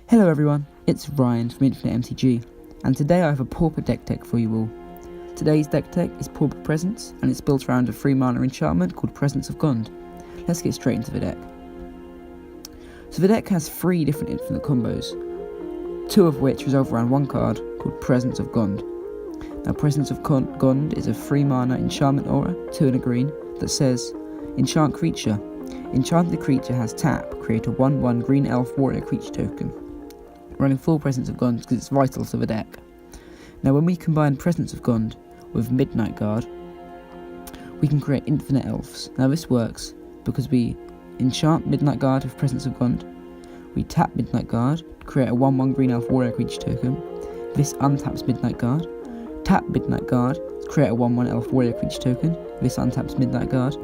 Hello everyone, it's Ryan from Infinite MTG, and today I have a Pauper deck tech for you all. Today's deck tech is Pauper Presence, and it's built around a 3-mana enchantment called Presence of Gond. Let's get straight into the deck. So the deck has 3 different infinite combos, 2 of which resolve around one card called Presence of Gond. Now Presence of Gond is a 3-mana enchantment aura, 2 and a green, that says, enchant creature. Enchanted creature has tap, create a 1/1 green elf warrior creature token. Running full Presence of Gond because it's vital to the deck. Now when we combine Presence of Gond with Midnight Guard, we can create infinite elves. Now this works because we enchant Midnight Guard with Presence of Gond, we tap Midnight Guard, create a 1/1 green elf warrior creature token, this untaps Midnight Guard, tap Midnight Guard, create a 1/1 elf warrior creature token, this untaps Midnight Guard,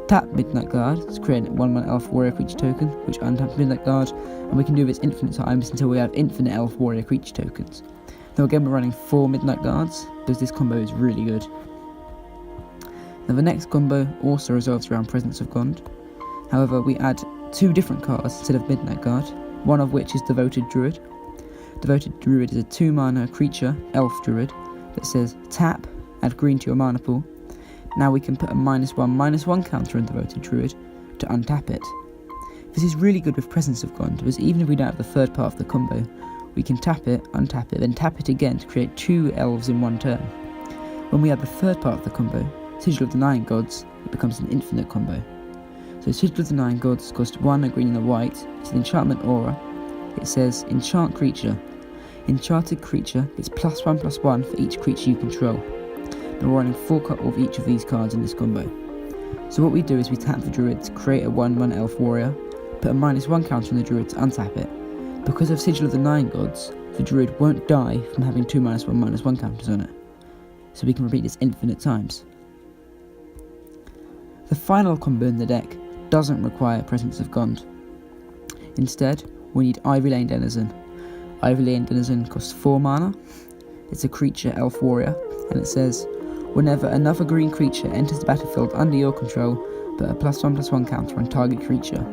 tap Midnight Guard to create a 1/1 elf warrior creature token, which untaps Midnight Guard, and we can do this infinite times until we have infinite elf warrior creature tokens. Now again we're running 4 Midnight Guards, because this combo is really good. Now the next combo also resolves around Presence of Gond, however we add 2 different cards instead of Midnight Guard, one of which is Devoted Druid. Devoted Druid is a 2-mana creature, elf druid, that says tap, add green to your mana pool. Now we can put a -1/-1 counter on Devoted Druid to untap it. This is really good with Presence of Gond, because even if we don't have the third part of the combo, we can tap it, untap it, then tap it again to create 2 elves in one turn. When we have the third part of the combo, Sigil of the Nayan Gods, it becomes an infinite combo. So Sigil of the Nayan Gods cost 1, a green and a white, it's an enchantment aura. It says, enchant creature. Enchanted creature gets +1/+1 for each creature you control. Now we're running 4 of each of these cards in this combo. So what we do is we tap the druid to create a 1/1 elf warrior, put a -1 counter on the druid to untap it. Because of Sigil of the Nayan Gods, the druid won't die from having 2 -1/-1 counters on it. So we can repeat this infinite times. The final combo in the deck doesn't require Presence of Gond. Instead, we need Ivy Lane Denizen. Ivy Lane Denizen costs 4 mana. It's a creature elf warrior, and it says, whenever another green creature enters the battlefield under your control, put a +1/+1 counter on target creature.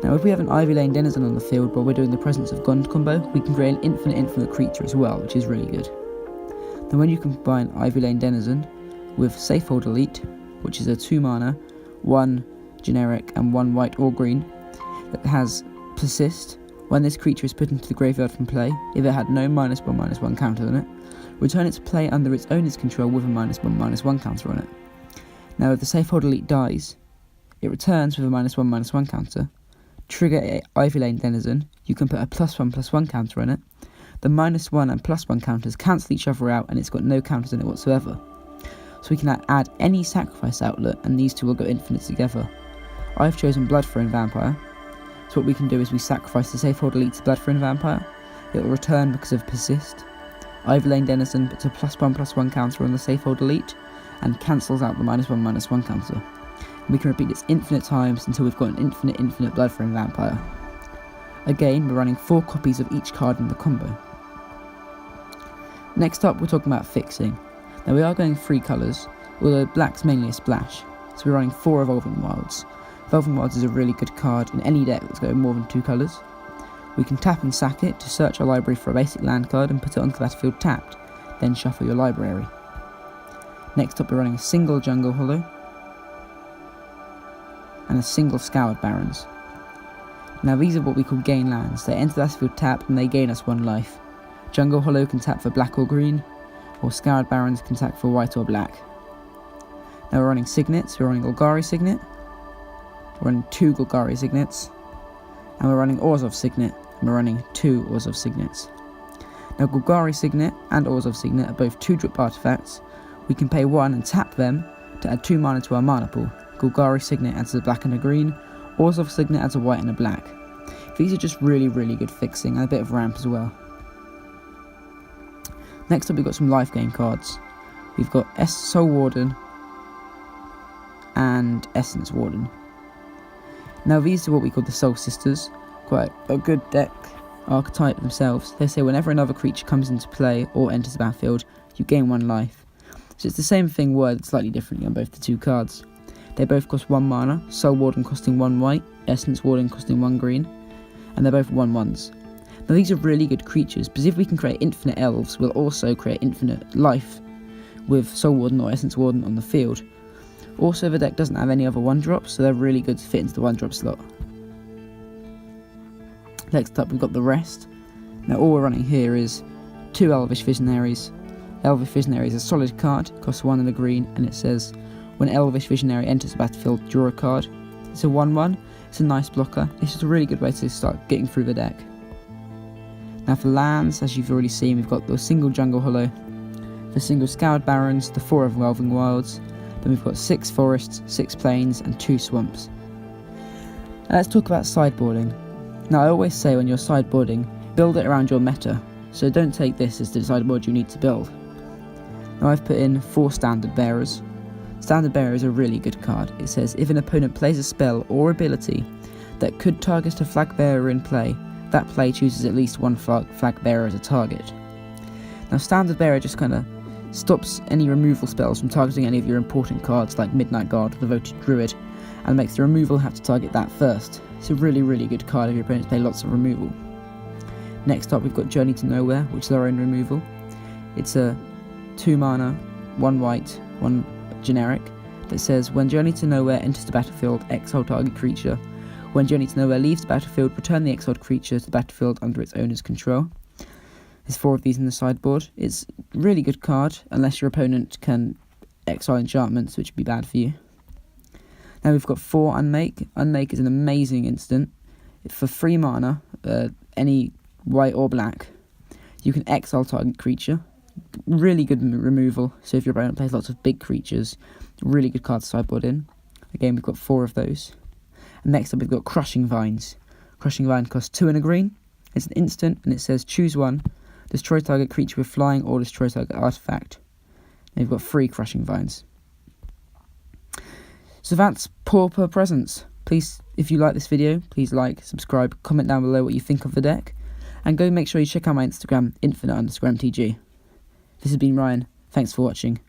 Now if we have an Ivy Lane Denizen on the field while we're doing the Presence of Gond combo, we can create an infinite creature as well, which is really good. Now when you combine Ivy Lane Denizen with Safehold Elite, which is a 2-mana, 1 generic and 1 white or green, that has Persist, when this creature is put into the graveyard from play, if it had no -1/-1 counter on it, return it to play under its owner's control with a -1/-1 counter on it. Now if the Safehold Elite dies, it returns with a -1/-1 counter. Trigger Ivy Lane Denizen, you can put a +1/+1 counter on it. The -1 and +1 counters cancel each other out, and it's got no counters on it whatsoever. So we can add any sacrifice outlet, and these two will go infinite together. I've chosen Bloodthrone Vampire, so what we can do is we sacrifice the Safehold Elite to Bloodthrone Vampire. It will return because of Persist. Ivy Lane Denizen puts a +1/+1 counter on the Safehold Elite and cancels out the -1/-1 counter. And we can repeat this infinite times until we've got an infinite Bloodthrone Vampire. Again, we're running 4 copies of each card in the combo. Next up, we're talking about fixing. Now we are going 3 colours, although black's mainly a splash, so we're running 4 Evolving Wilds. Evolving Wilds is a really good card in any deck that's got more than 2 colours. We can tap and sack it to search our library for a basic land card and put it onto the battlefield tapped, then shuffle your library. Next up we're running a single Jungle Hollow and a single Scoured Barrens. Now these are what we call gain lands. They enter the battlefield tapped and they gain us 1 life. Jungle Hollow can tap for black or green, or Scoured Barrens can tap for white or black. Now we're running signets, we're running Golgari Signet, we're running 2 Golgari Signets, and we're running Orzhoc Signet, and we're running 2 Orzhoc Signets. Now Golgari Signet and Orzhoc Signet are both 2-drop artifacts. We can pay 1 and tap them to add 2 mana to our mana pool. Golgari Signet adds a black and a green, Orzhoc Signet adds a white and a black. These are just really good fixing, and a bit of ramp as well. Next up we've got some Lifegain cards. We've got Soul Warden and Essence Warden. Now these are what we call the Soul Sisters, quite a good deck archetype themselves. They say whenever another creature comes into play or enters the battlefield, you gain 1 life. So it's the same thing worded slightly differently on both the 2 cards. They both cost 1 mana, Soul Warden costing 1 white, Essence Warden costing 1 green, and they're both 1/1s. Now these are really good creatures, because if we can create infinite elves, we'll also create infinite life with Soul Warden or Essence Warden on the field. Also, the deck doesn't have any other 1-drops, so they're really good to fit into the 1-drop slot. Next up, we've got the rest. Now all we're running here is 2 Elvish Visionaries. Elvish Visionary is a solid card, costs 1 and a green, and it says, when Elvish Visionary enters the battlefield, draw a card. It's a 1/1, it's a nice blocker, it's just a really good way to start getting through the deck. Now for lands, as you've already seen, we've got the single Jungle Hollow, the single Scoured Barrens, the 4 Evolving Wilds, then we've got 6 forests, 6 plains, and 2 swamps. Now let's talk about sideboarding. Now I always say when you're sideboarding, build it around your meta, so don't take this as the sideboard you need to build. Now I've put in 4 Standard Bearers. Standard Bearer is a really good card. It says, if an opponent plays a spell or ability that could target a flag bearer in play, that play chooses at least 1 flag bearer as a target. Now Standard Bearer just kind of stops any removal spells from targeting any of your important cards like Midnight Guard or Devoted Druid, and makes the removal have to target that first. It's a really, really good card if your opponents play lots of removal. Next up, we've got Journey to Nowhere, which is our own removal. It's a 2 mana, 1 white, 1 generic that says, when Journey to Nowhere enters the battlefield, exile target creature. When Journey to Nowhere leaves the battlefield, return the exiled creature to the battlefield under its owner's control. There's 4 of these in the sideboard. It's a really good card, unless your opponent can exile enchantments, which would be bad for you. Now we've got 4 Unmake. Unmake is an amazing instant. For 3 mana, any white or black, you can exile target creature. Really good removal, so if your opponent plays lots of big creatures, really good card to sideboard in. Again, we've got 4 of those. And next up, we've got Crushing Vines. Crushing Vine costs 2 and a green. It's an instant, and it says, choose 1, destroy target creature with flying, or destroy target artifact. And you've got 3 Crushing Vines. So that's Pauper Presence. Please, if you like this video, please like, subscribe, comment down below what you think of the deck, and go make sure you check out my Instagram, infinite_mtg. This has been Ryan. Thanks for watching.